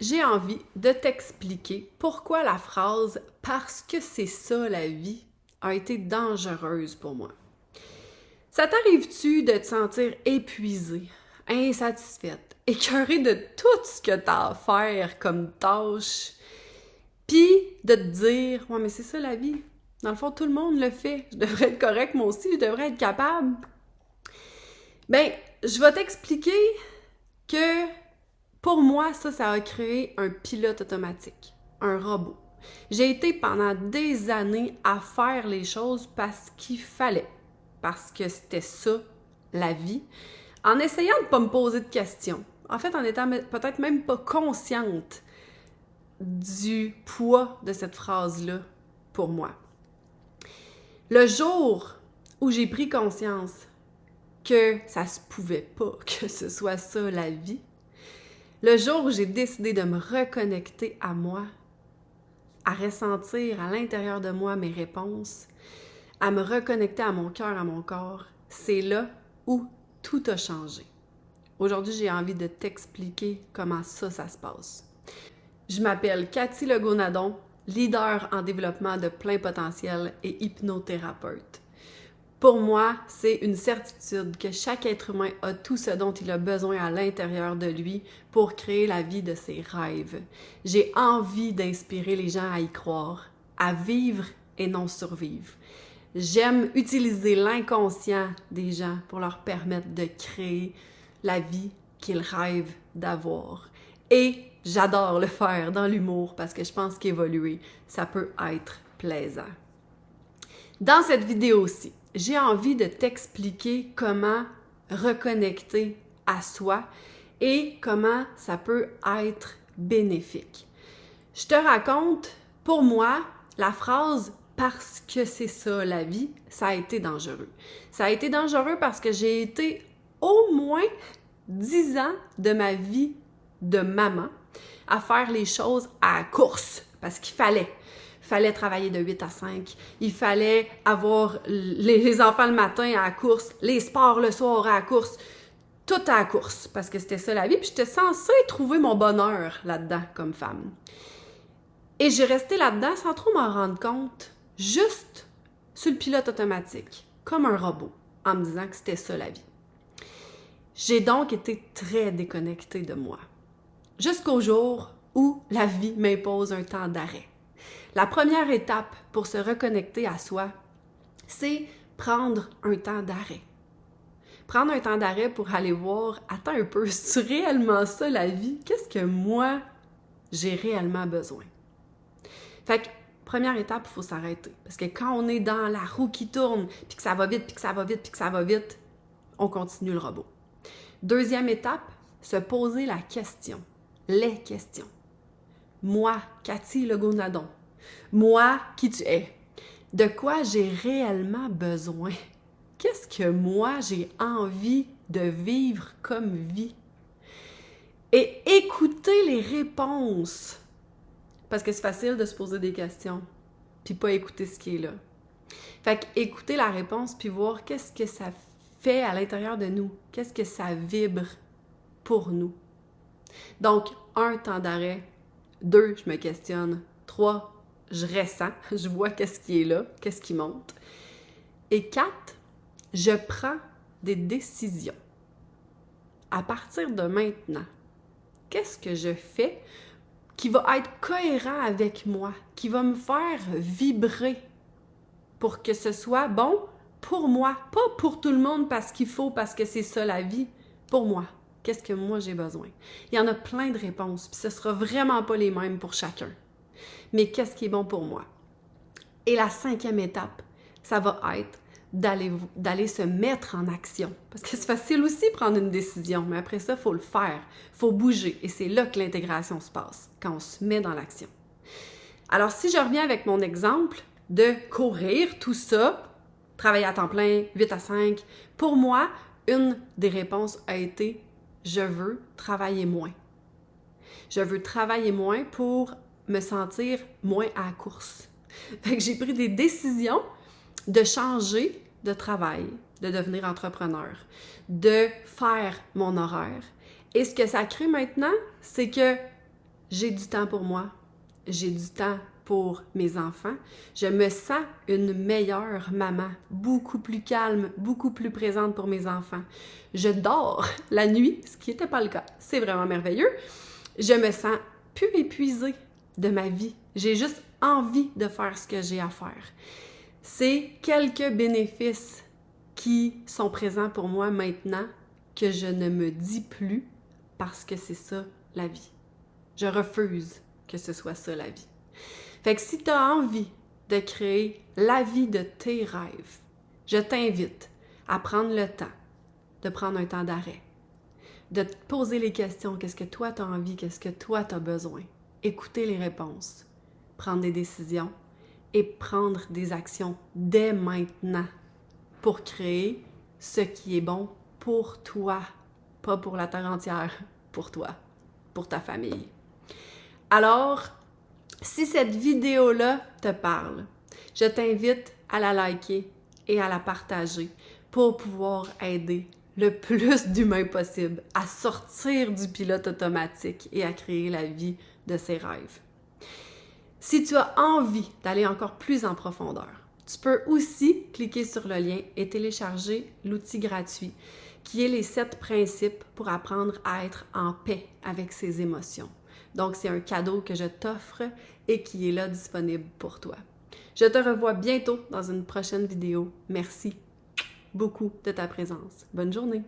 J'ai envie de t'expliquer pourquoi la phrase « parce que c'est ça la vie » a été dangereuse pour moi. Ça t'arrive-tu de te sentir épuisée, insatisfaite, écœurée de tout ce que t'as à faire comme tâche, puis de te dire « ouais, mais c'est ça la vie. Dans le fond, tout le monde le fait. Je devrais être correct, moi aussi, je devrais être capable. » Ben, je vais t'expliquer que pour moi, ça a créé un pilote automatique, un robot. J'ai été pendant des années à faire les choses parce qu'il fallait, parce que c'était ça, la vie, en essayant de ne pas me poser de questions. En fait, en étant peut-être même pas consciente du poids de cette phrase-là pour moi. Le jour où j'ai pris conscience que ça se pouvait pas que ce soit ça la vie, le jour où j'ai décidé de me reconnecter à moi, à ressentir à l'intérieur de moi mes réponses, à me reconnecter à mon cœur, à mon corps, c'est là où tout a changé. Aujourd'hui, j'ai envie de t'expliquer comment ça se passe. Je m'appelle Cathy Legault-Nadon, leader en développement de plein potentiel et hypnothérapeute. Pour moi, c'est une certitude que chaque être humain a tout ce dont il a besoin à l'intérieur de lui pour créer la vie de ses rêves. J'ai envie d'inspirer les gens à y croire, à vivre et non survivre. J'aime utiliser l'inconscient des gens pour leur permettre de créer la vie qu'ils rêvent d'avoir. Et j'adore le faire dans l'humour parce que je pense qu'évoluer, ça peut être plaisant. Dans cette vidéo-ci, j'ai envie de t'expliquer comment reconnecter à soi et comment ça peut être bénéfique. Je te raconte, pour moi, la phrase « parce que c'est ça la vie », ça a été dangereux. Ça a été dangereux parce que j'ai été au moins 10 ans de ma vie de maman à faire les choses à la course, parce qu'il fallait. Il fallait travailler de 8 à 5, il fallait avoir les enfants le matin à la course, les sports le soir à la course, tout à la course, parce que c'était ça la vie, puis j'étais censée trouver mon bonheur là-dedans comme femme. Et j'ai resté là-dedans sans trop m'en rendre compte, juste sur le pilote automatique, comme un robot, en me disant que c'était ça la vie. J'ai donc été très déconnectée de moi, jusqu'au jour où la vie m'impose un temps d'arrêt. La première étape pour se reconnecter à soi, c'est prendre un temps d'arrêt. Prendre un temps d'arrêt pour aller voir, attends un peu, c'est réellement ça la vie? Qu'est-ce que moi, j'ai réellement besoin? Fait que, première étape, il faut s'arrêter. Parce que quand on est dans la roue qui tourne, puis que ça va vite, puis que ça va vite, puis que ça va vite, on continue le robot. Deuxième étape, se poser la question, les questions. Moi, Cathy Legault-Nadon, moi, qui tu es? De quoi j'ai réellement besoin? Qu'est-ce que moi, j'ai envie de vivre comme vie? Et écouter les réponses. Parce que c'est facile de se poser des questions, puis pas écouter ce qui est là. Fait qu'écouter la réponse, puis voir qu'est-ce que ça fait à l'intérieur de nous. Qu'est-ce que ça vibre pour nous. Donc, 1, temps d'arrêt. 2, je me questionne. 3, je ressens, je vois qu'est-ce qui est là, qu'est-ce qui monte. Et 4, je prends des décisions. À partir de maintenant, qu'est-ce que je fais qui va être cohérent avec moi, qui va me faire vibrer pour que ce soit bon pour moi, pas pour tout le monde parce qu'il faut, parce que c'est ça la vie, pour moi. Qu'est-ce que moi j'ai besoin? Il y en a plein de réponses, puis ce ne sera vraiment pas les mêmes pour chacun. Mais qu'est-ce qui est bon pour moi? Et la 5e étape, ça va être d'aller se mettre en action. Parce que c'est facile aussi de prendre une décision, mais après ça, il faut le faire, il faut bouger. Et c'est là que l'intégration se passe, quand on se met dans l'action. Alors, si je reviens avec mon exemple de courir, tout ça, travailler à temps plein, 8 à 5, pour moi, une des réponses a été « je veux travailler moins ». Je veux travailler moins pour me sentir moins à la course. Fait que j'ai pris des décisions de changer de travail, de devenir entrepreneur, de faire mon horaire. Et ce que ça crée maintenant, c'est que j'ai du temps pour moi, j'ai du temps pour mes enfants, je me sens une meilleure maman, beaucoup plus calme, beaucoup plus présente pour mes enfants. Je dors la nuit, ce qui n'était pas le cas. C'est vraiment merveilleux. Je me sens plus épuisée de ma vie. J'ai juste envie de faire ce que j'ai à faire. C'est quelques bénéfices qui sont présents pour moi maintenant que je ne me dis plus parce que c'est ça la vie. Je refuse que ce soit ça la vie. Fait que si tu as envie de créer la vie de tes rêves, je t'invite à prendre le temps de prendre un temps d'arrêt, de te poser les questions, qu'est-ce que toi tu as envie, qu'est-ce que toi tu as besoin, écouter les réponses, prendre des décisions et prendre des actions dès maintenant pour créer ce qui est bon pour toi, pas pour la terre entière, pour toi, pour ta famille. Alors, si cette vidéo-là te parle, je t'invite à la liker et à la partager pour pouvoir aider le plus d'humains possible à sortir du pilote automatique et à créer la vie de ses rêves. Si tu as envie d'aller encore plus en profondeur, tu peux aussi cliquer sur le lien et télécharger l'outil gratuit qui est les 7 principes pour apprendre à être en paix avec ses émotions. Donc, c'est un cadeau que je t'offre et qui est là disponible pour toi. Je te revois bientôt dans une prochaine vidéo. Merci beaucoup de ta présence. Bonne journée!